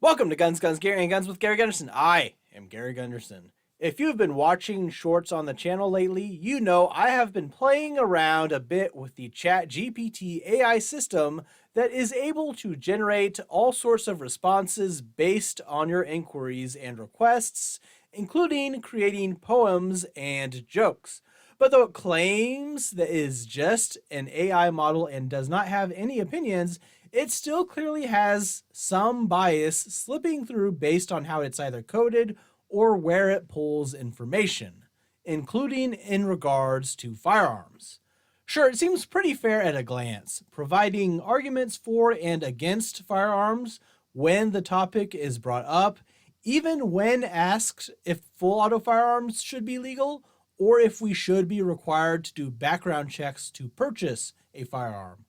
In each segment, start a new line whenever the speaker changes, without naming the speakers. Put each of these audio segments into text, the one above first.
Welcome to Guns, Gary, and Guns with Gary Gunderson. I am Gary Gunderson. If you've been watching shorts on the channel lately, you know I have been playing around a bit with the Chat GPT AI system that is able to generate all sorts of responses based on your inquiries and requests, including creating poems and jokes. But though it claims that it is just an AI model and does not have any opinions, it still clearly has some bias slipping through based on how it's either coded or where it pulls information, including in regards to firearms. Sure, it seems pretty fair at a glance, providing arguments for and against firearms when the topic is brought up, even when asked if full auto firearms should be legal or if we should be required to do background checks to purchase a firearm.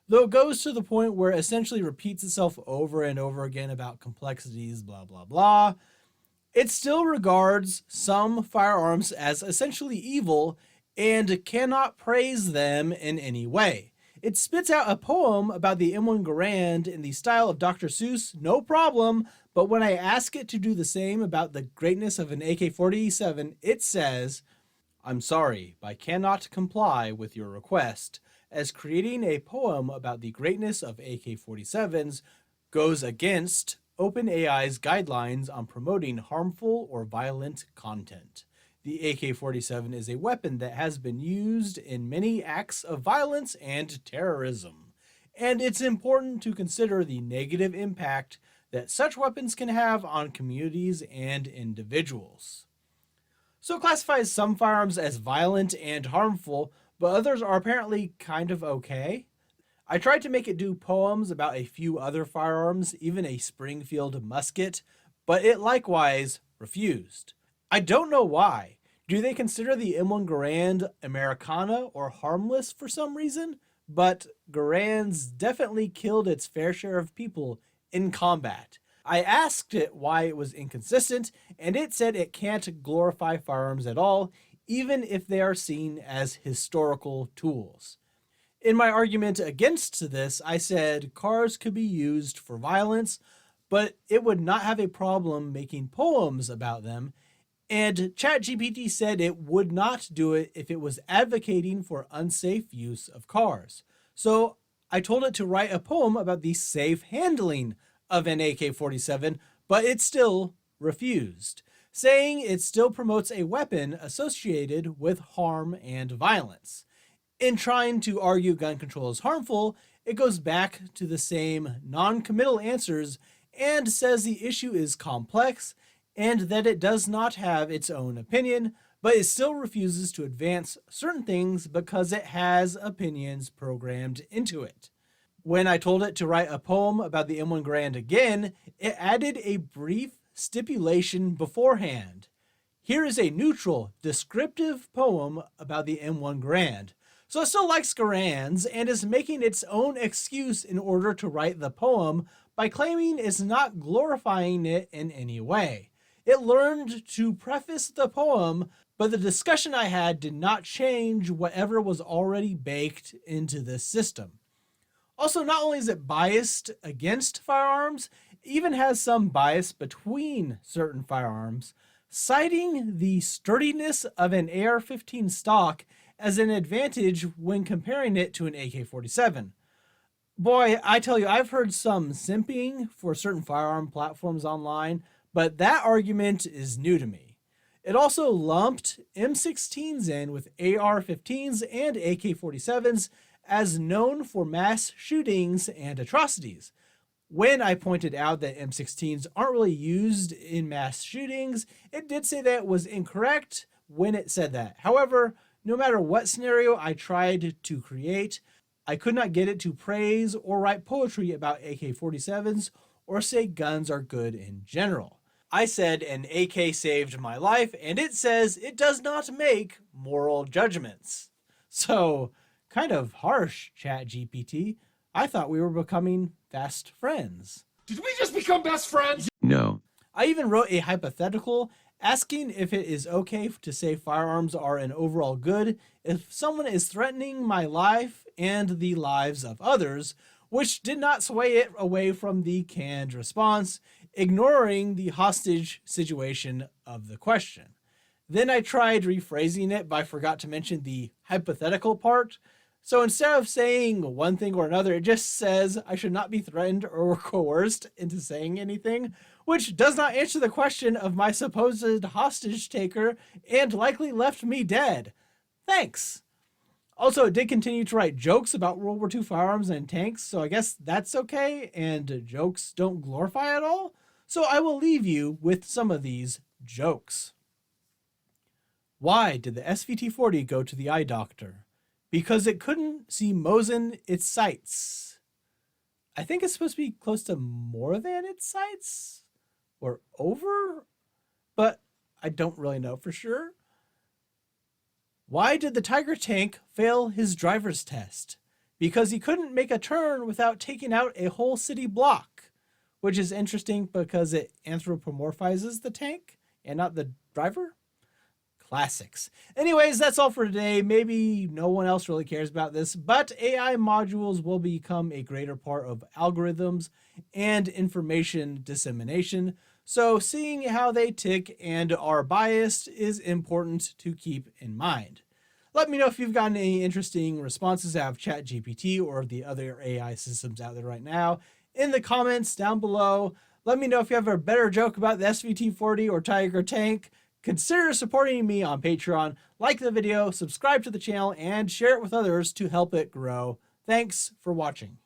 Though it goes to the point where it essentially repeats itself over and over again about complexities, blah, blah, blah, it still regards some firearms as essentially evil and cannot praise them in any way. It spits out a poem about the M1 Garand in the style of Dr. Seuss, no problem, but when I ask it to do the same about the greatness of an AK-47, it says, "I'm sorry, but I cannot comply with your request, as creating a poem about the greatness of AK-47s goes against OpenAI's guidelines on promoting harmful or violent content. The AK-47 is a weapon that has been used in many acts of violence and terrorism, and it's important to consider the negative impact that such weapons can have on communities and individuals." So it classifies some firearms as violent and harmful, but others are apparently kind of okay. I tried to make it do poems about a few other firearms, even a Springfield musket, but it likewise refused. I don't know why. Do they consider the M1 Garand Americana or harmless for some reason? But Garands definitely killed its fair share of people in combat. I asked it why it was inconsistent, and it said it can't glorify firearms at all, even if they are seen as historical tools. In my argument against this, I said cars could be used for violence, but it would not have a problem making poems about them, and ChatGPT said it would not do it if it was advocating for unsafe use of cars. So I told it to write a poem about the safe handling of an AK-47, but it still refused, saying it still promotes a weapon associated with harm and violence. In trying to argue gun control is harmful, it goes back to the same non-committal answers and says the issue is complex and that it does not have its own opinion, but it still refuses to advance certain things because it has opinions programmed into it. When I told it to write a poem about the M1 Garand again, it added a brief stipulation beforehand. Here is a neutral, descriptive poem about the M1 Garand. So it still likes Garands and is making its own excuse in order to write the poem by claiming it's not glorifying it in any way. It learned to preface the poem, but the discussion I had did not change whatever was already baked into this system. Also, not only is it biased against firearms, it even has some bias between certain firearms, citing the sturdiness of an AR-15 stock as an advantage when comparing it to an AK-47. Boy, I tell you, I've heard some simping for certain firearm platforms online, but that argument is new to me. It also lumped M16s in with AR-15s and AK-47s as known for mass shootings and atrocities. When I pointed out that M16s aren't really used in mass shootings, it did say that it was incorrect when it said that. However, no matter what scenario I tried to create, I could not get it to praise or write poetry about AK-47s or say guns are good in general. I said an AK saved my life, and it says it does not make moral judgments. So, kind of harsh, ChatGPT. I thought we were becoming fast friends.
Did we just become best friends?
No.
I even wrote a hypothetical asking if it is okay to say firearms are an overall good if someone is threatening my life and the lives of others, which did not sway it away from the canned response. ignoring the hostage situation of the question. Then I tried rephrasing it, but I forgot to mention the hypothetical part. So instead of saying one thing or another, it just says I should not be threatened or coerced into saying anything, which does not answer the question of my supposed hostage taker and likely left me dead. Thanks. Also, it did continue to write jokes about World War II firearms and tanks, so I guess that's okay, and jokes don't glorify at all. So I will leave you with some of these jokes. Why did the SVT-40 go to the eye doctor? Because it couldn't see Mosin its sights. I think it's supposed to be close to more than its sights or over, but I don't really know for sure. Why did the Tiger tank fail his driver's test? Because he couldn't make a turn without taking out a whole city block, which is interesting because it anthropomorphizes the tank and not the driver. Classics. Anyways, that's all for today. Maybe no one else really cares about this, but AI modules will become a greater part of algorithms and information dissemination. So seeing how they tick and are biased is important to keep in mind. Let me know if you've gotten any interesting responses out of Chat GPT or the other AI systems out there right now in the comments down below. Let me know if you have a better joke about the SVT-40 or Tiger tank. Consider supporting me on Patreon, like the video, subscribe to the channel, and share it with others to help it grow. Thanks for watching.